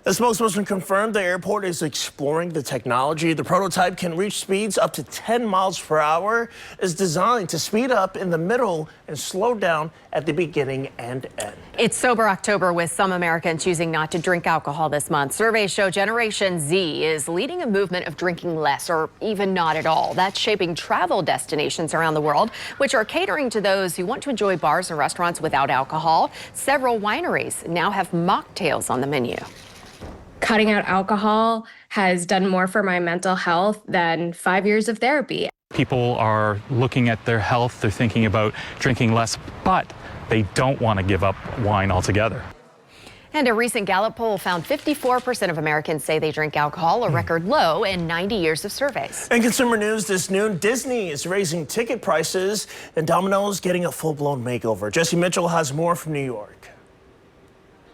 [SPEAKER 2] The spokesperson confirmed the airport is exploring the technology. The prototype can reach speeds up to 10 miles per hour. It's designed to speed up in the middle and slow down at the beginning and end.
[SPEAKER 4] It's Sober October, with some Americans choosing not to drink alcohol this month. Surveys show Generation Z is leading a movement of drinking less or even not at all. That's shaping travel destinations around the world, which are catering to those who want to enjoy bars and restaurants without alcohol. Several wineries now have mocktails on the menu.
[SPEAKER 25] Cutting out alcohol has done more for my mental health than 5 years of therapy.
[SPEAKER 26] People are looking at their health, they're thinking about drinking less, but they don't want to give up wine altogether.
[SPEAKER 4] And a recent Gallup poll found 54% of Americans say they drink alcohol, a record low in 90 years of surveys.
[SPEAKER 2] In consumer news this noon, Disney is raising ticket prices and Domino's getting a full-blown makeover. Jesse Mitchell has more from New York.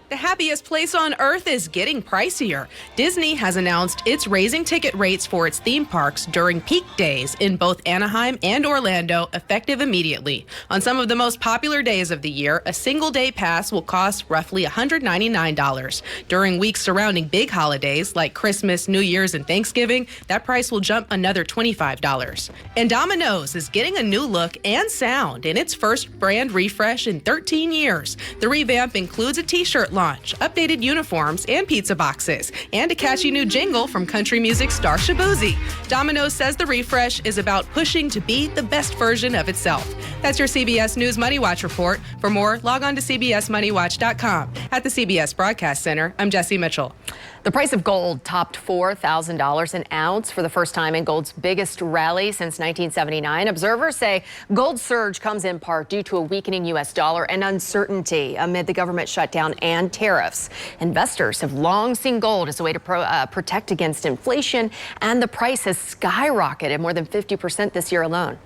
[SPEAKER 6] The happiest place on earth is getting pricier. Disney has announced it's raising ticket rates for its theme parks during peak days in both Anaheim and Orlando, effective immediately. On some of the most popular days of the year, a single-day pass will cost roughly $199. During weeks surrounding big holidays like Christmas, New Year's, and Thanksgiving, that price will jump another $25. And Domino's is getting a new look and sound in its first brand refresh in 13 years. The revamp includes a t-shirt launch, updated uniforms and pizza boxes, and a catchy new jingle from country music star Shaboozey. Domino's says the refresh is about pushing to be the best version of itself. That's your CBS News Money Watch report. For more, log on to cbsmoneywatch.com. At the CBS Broadcast Center, I'm Jesse Mitchell.
[SPEAKER 4] The price of gold topped $4,000 an ounce for the first time in gold's biggest rally since 1979. Observers say gold's surge comes in part due to a weakening U.S. dollar and uncertainty amid the government shutdown and tariffs. Investors have long seen gold as a way to protect against inflation, and the price has skyrocketed more than 50% this year alone.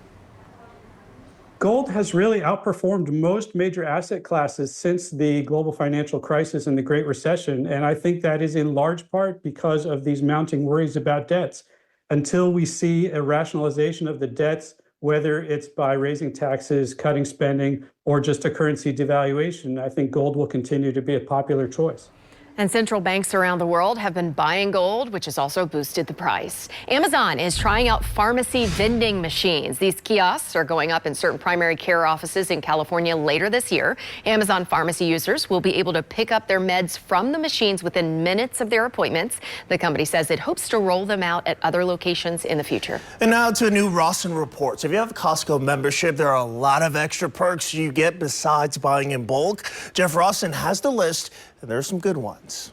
[SPEAKER 13] Gold has really outperformed most major asset classes since the global financial crisis and the Great Recession. And I think that is in large part because of these mounting worries about debts. Until we see a rationalization of the debts, whether it's by raising taxes, cutting spending, or just a currency devaluation, I think gold will continue to be a popular choice.
[SPEAKER 4] And central banks around the world have been buying gold, which has also boosted the price. Amazon is trying out pharmacy vending machines. These kiosks are going up in certain primary care offices in California later this year. Amazon pharmacy users will be able to pick up their meds from the machines within minutes of their appointments. The company says it hopes to roll them out at other locations in the future.
[SPEAKER 2] And now to a new Rawson report. So if you have a Costco membership, there are a lot of extra perks you get besides buying in bulk. Jeff Rawson has the list, and there are some good ones.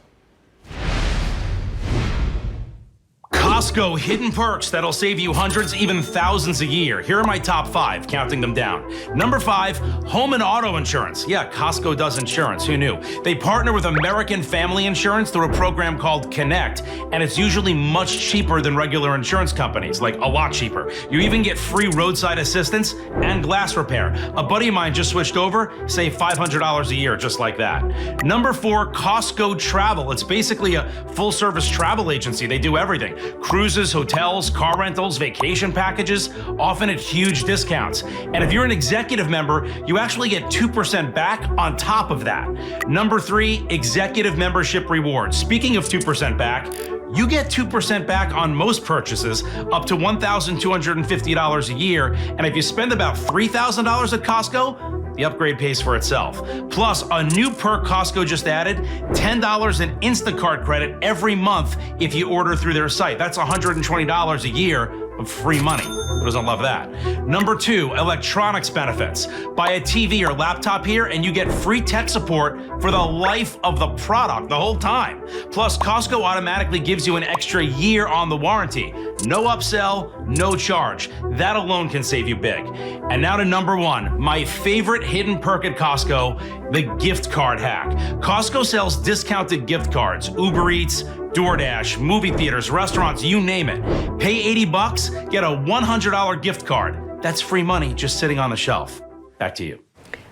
[SPEAKER 11] Costco hidden perks that'll save you hundreds, even thousands a year. Here are my top 5, counting them down. Number 5, home and auto insurance. Yeah, Costco does insurance. Who knew? They partner with American Family Insurance through a program called Connect, and it's usually much cheaper than regular insurance companies, like a lot cheaper. You even get free roadside assistance and glass repair. A buddy of mine just switched over, saved $500 a year just like that. Number 4, Costco Travel. It's basically a full-service travel agency. They do everything. Cruises, hotels, car rentals, vacation packages, often at huge discounts. And if you're an executive member, you actually get 2% back on top of that. Number 3, executive membership rewards. Speaking of 2% back, you get 2% back on most purchases up to $1,250 a year. And if you spend about $3,000 at Costco, the upgrade pays for itself. Plus, a new perk Costco just added, $10 in Instacart credit every month if you order through their site. That's $120 a year of free money. Who doesn't love that? Number 2, electronics benefits. Buy a TV or laptop here and you get free tech support for the life of the product the whole time. Plus, Costco automatically gives you an extra year on the warranty. No upsell, no charge. That alone can save you big. And now to number 1, my favorite hidden perk at Costco, the gift card hack. Costco sells discounted gift cards, Uber Eats, DoorDash, movie theaters, restaurants, you name it. Pay $80, get a $100 gift card. That's free money just sitting on the shelf. Back to you.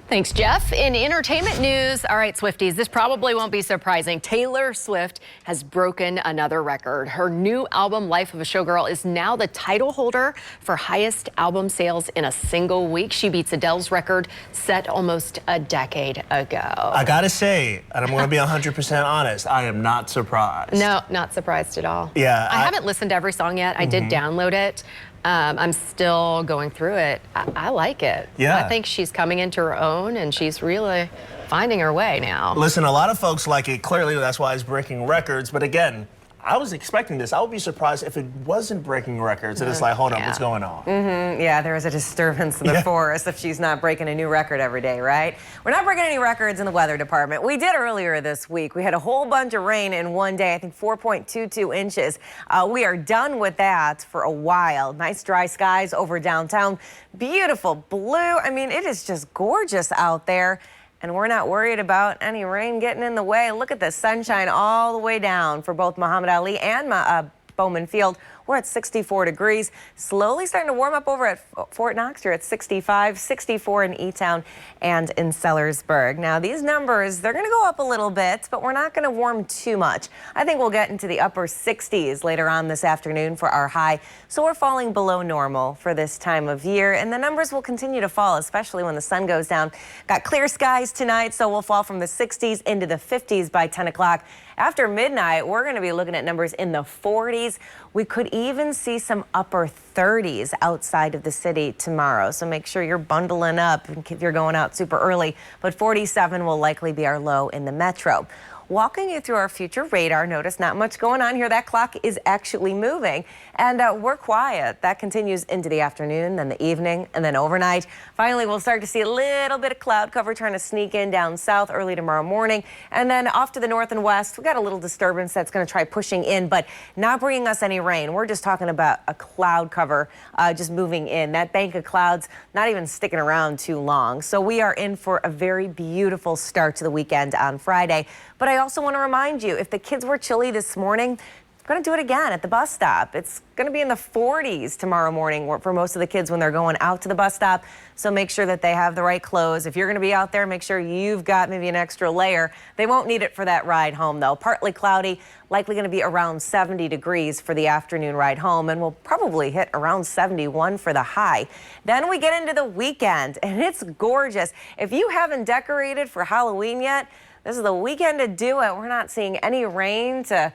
[SPEAKER 4] Thanks, Jeff. In entertainment news, all right, Swifties, this probably won't be surprising. Taylor Swift has broken another record. Her new album, Life of a Showgirl, is now the title holder for highest album sales in a single week. She beats Adele's record set almost a decade ago.
[SPEAKER 2] I gotta say, and I'm gonna be 100% honest, I am not surprised.
[SPEAKER 4] No, not surprised at all.
[SPEAKER 2] Yeah.
[SPEAKER 4] I haven't listened to every song yet. I did download it. I'm still going through it. I like it.
[SPEAKER 2] Yeah.
[SPEAKER 4] I think she's coming into her own and she's really finding her way now.
[SPEAKER 2] Listen, a lot of folks like it. Clearly, that's why it's breaking records. But again, I was expecting this. I would be surprised if it wasn't breaking records. And it's like, hold on, what's going on?
[SPEAKER 7] Yeah, there is a disturbance in the forest if she's not breaking a new record every day, right? We're not breaking any records in the weather department. We did earlier this week. We had a whole bunch of rain in one day, I think 4.22 inches. We are done with that for a while. Nice dry skies over downtown. Beautiful blue. I mean, it is just gorgeous out there. and we're not worried about any rain getting in the way. Look at the sunshine all the way down for both Muhammad Ali and Bowman Field. We're at 64 degrees, slowly starting to warm up over at Fort Knox. You're at 65, 64 in E-Town and in Sellersburg. Now, these numbers, they're going to go up a little bit, but we're not going to warm too much. I think we'll get into the upper 60s later on this afternoon for our high. So we're falling below normal for this time of year, and the numbers will continue to fall, especially when the sun goes down. Got clear skies tonight, so we'll fall from the 60s into the 50s by 10 o'clock. After midnight, we're going to be looking at numbers in the 40s. We could even see some upper 30s outside of the city tomorrow. So make sure you're bundling up if you're going out super early. But 47 will likely be our low in the metro. Walking you through our future radar, notice not much going on here. That clock is actually moving, and we're quiet. That continues into the afternoon, then the evening, and then overnight. Finally, we'll start to see a little bit of cloud cover trying to sneak in down south early tomorrow morning. And then off to the north and west, we got a little disturbance that's going to try pushing in, but not bringing us any rain. We're just talking about a cloud cover just moving in. That bank of clouds not even sticking around too long. So we are in for a very beautiful start to the weekend on Friday. But I also want to remind you, if the kids were chilly this morning, we're going to do it again at the bus stop. It's going to be in the 40s tomorrow morning for most of the kids when they're going out to the bus stop. So make sure that they have the right clothes. If you're going to be out there, make sure you've got maybe an extra layer. They won't need it for that ride home, though. Partly cloudy, likely going to be around 70 degrees for the afternoon ride home, and we'll probably hit around 71 for the high. Then we get into the weekend, and it's gorgeous. If you haven't decorated for Halloween yet, this is the weekend to do it. We're not seeing any rain to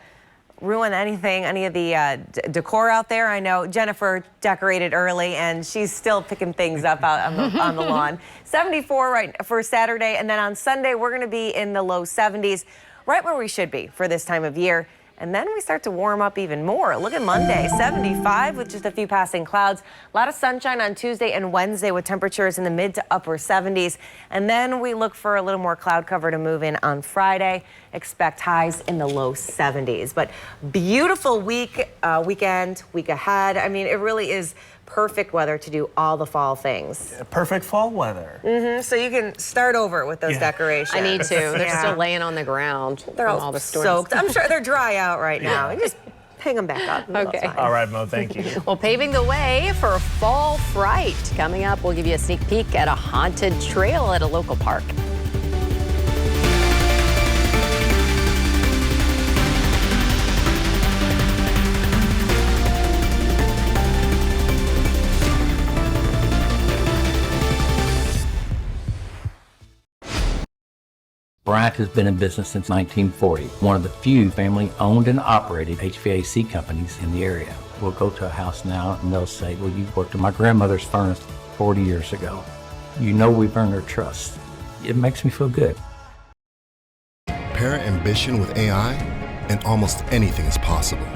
[SPEAKER 7] ruin anything, any of the decor out there. I know Jennifer decorated early, and she's still picking things up out on the lawn. 74 right for Saturday, and then on Sunday, we're going to be in the low 70s, right where we should be for this time of year. And then we start to warm up even more. Look at Monday, 75 with just a few passing clouds. A lot of sunshine on Tuesday and Wednesday with temperatures in the mid to upper 70s. And then we look for a little more cloud cover to move in on Friday. Expect highs in the low 70s. But beautiful weekend, week ahead. I mean, it really is perfect weather to do all the fall things.
[SPEAKER 2] Perfect fall weather.
[SPEAKER 7] So you can start over with those decorations.
[SPEAKER 4] I need to. They're still laying on the ground.
[SPEAKER 7] They're
[SPEAKER 4] all the storms.
[SPEAKER 7] soaked. I'm sure they're dry out right now. And just hang them back up.
[SPEAKER 4] Okay.
[SPEAKER 2] All right, Mo, thank you.
[SPEAKER 4] Well, paving the way for fall fright. Coming up, we'll give you a sneak peek at a haunted trail at a local park.
[SPEAKER 8] Bryant has been in business since 1940, one of the few family-owned and operated HVAC companies in the area. We'll go to a house now and they'll say, well, you worked at my grandmother's furnace 40 years ago. You know we've earned their trust. It makes me feel good.
[SPEAKER 16] Pair ambition with AI, and almost anything is possible.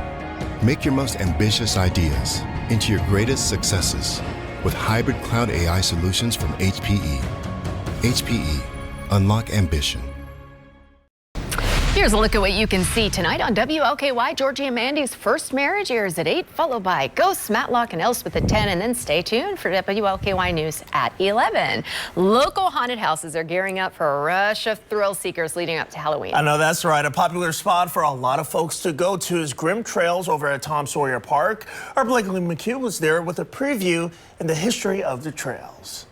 [SPEAKER 16] Make your most ambitious ideas into your greatest successes with hybrid cloud AI solutions from HPE. HPE, unlock ambition.
[SPEAKER 4] Here's a look at what you can see tonight on WLKY. Georgie and Mandy's first marriage airs at 8, followed by Ghosts, Matlock, and Elspeth at 10. And then stay tuned for WLKY News at 11. Local haunted houses are gearing up for a rush of thrill seekers leading up to Halloween.
[SPEAKER 2] I know that's right. A popular spot for a lot of folks to go to is Grimm Trails over at Tom Sawyer Park. Our Blakely McHugh was there with a preview and the history of the trails.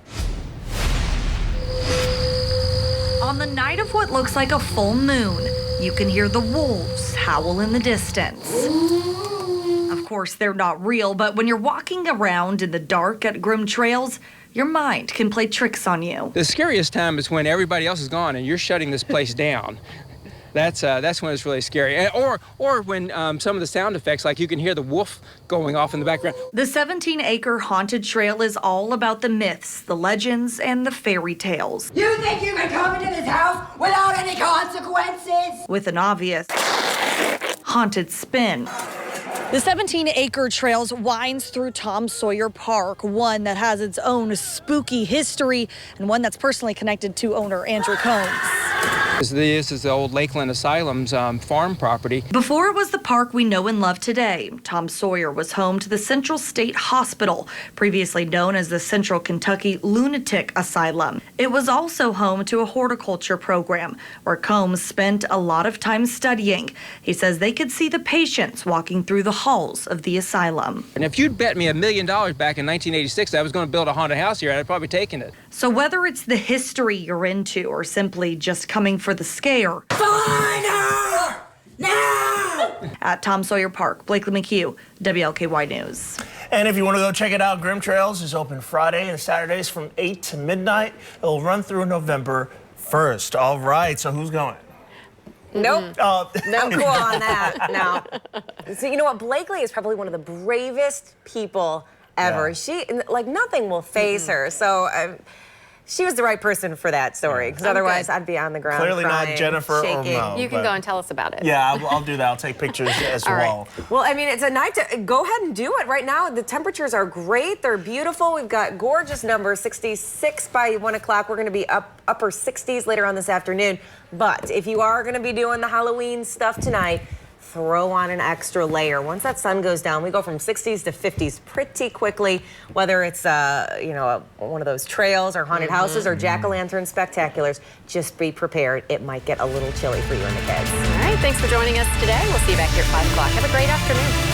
[SPEAKER 17] On the night of what looks like a full moon, you can hear the wolves howl in the distance. Of course, they're not real, but when you're walking around in the dark at Grimm Trails, your mind can play tricks on you.
[SPEAKER 18] The scariest time is when everybody else is gone and you're shutting this place down. That's when it's really scary. Or when some of the sound effects, like you can hear the wolf going off in the background.
[SPEAKER 17] The 17-acre haunted trail is all about the myths, the legends, and the fairy tales.
[SPEAKER 19] You think you can come into this house without any consequences?
[SPEAKER 17] With an obvious haunted spin.
[SPEAKER 22] The 17-acre trails winds through Tom Sawyer Park, one that has its own spooky history and one that's personally connected to owner Andrew Combs.
[SPEAKER 18] This is the old Lakeland Asylum's farm property.
[SPEAKER 17] Before it was the park we know and love today, Tom Sawyer was home to the Central State Hospital, previously known as the Central Kentucky Lunatic Asylum. It was also home to a horticulture program where Combs spent a lot of time studying. He says they could see the patients walking through the halls of the asylum.
[SPEAKER 18] And if you'd bet me $1 million back in 1986 that I was going to build a haunted house here, I'd probably taken it.
[SPEAKER 17] So whether it's the history you're into or simply just coming for the scare,
[SPEAKER 19] Find her! Now!
[SPEAKER 17] At Tom Sawyer Park, Blakely McHugh, WLKY News.
[SPEAKER 2] And if you want to go check it out, Grimm Trails is open Friday and Saturdays from 8 to midnight. It'll run through November 1st. All right, so who's going?
[SPEAKER 7] Nope.
[SPEAKER 2] Oh.
[SPEAKER 7] I'm cool on that. No. So you know what? Blakely is probably one of the bravest people ever.
[SPEAKER 2] Yeah.
[SPEAKER 7] She, like, nothing will faze her. So she was the right person for that story, because otherwise I'd be on the ground
[SPEAKER 2] Clearly
[SPEAKER 7] crying,
[SPEAKER 2] not Jennifer
[SPEAKER 7] shaking.
[SPEAKER 2] or Mo.
[SPEAKER 4] You can go and tell us about it.
[SPEAKER 2] Yeah, I'll do that. I'll take pictures as
[SPEAKER 7] All
[SPEAKER 2] well.
[SPEAKER 7] right. Well, I mean, it's a night to go ahead and do it right now. The temperatures are great. They're beautiful. We've got gorgeous numbers, 66 by 1 o'clock. We're going to be upper 60s later on this afternoon. But if you are going to be doing the Halloween stuff tonight, throw on an extra layer. Once that sun goes down, we go from 60s to 50s pretty quickly, whether it's one of those trails or haunted houses or jack-o'-lantern spectaculars. Just be prepared. It might get a little chilly for you and the kids.
[SPEAKER 4] All right, thanks for joining us today. We'll see you back here at 5 o'clock. Have a great afternoon.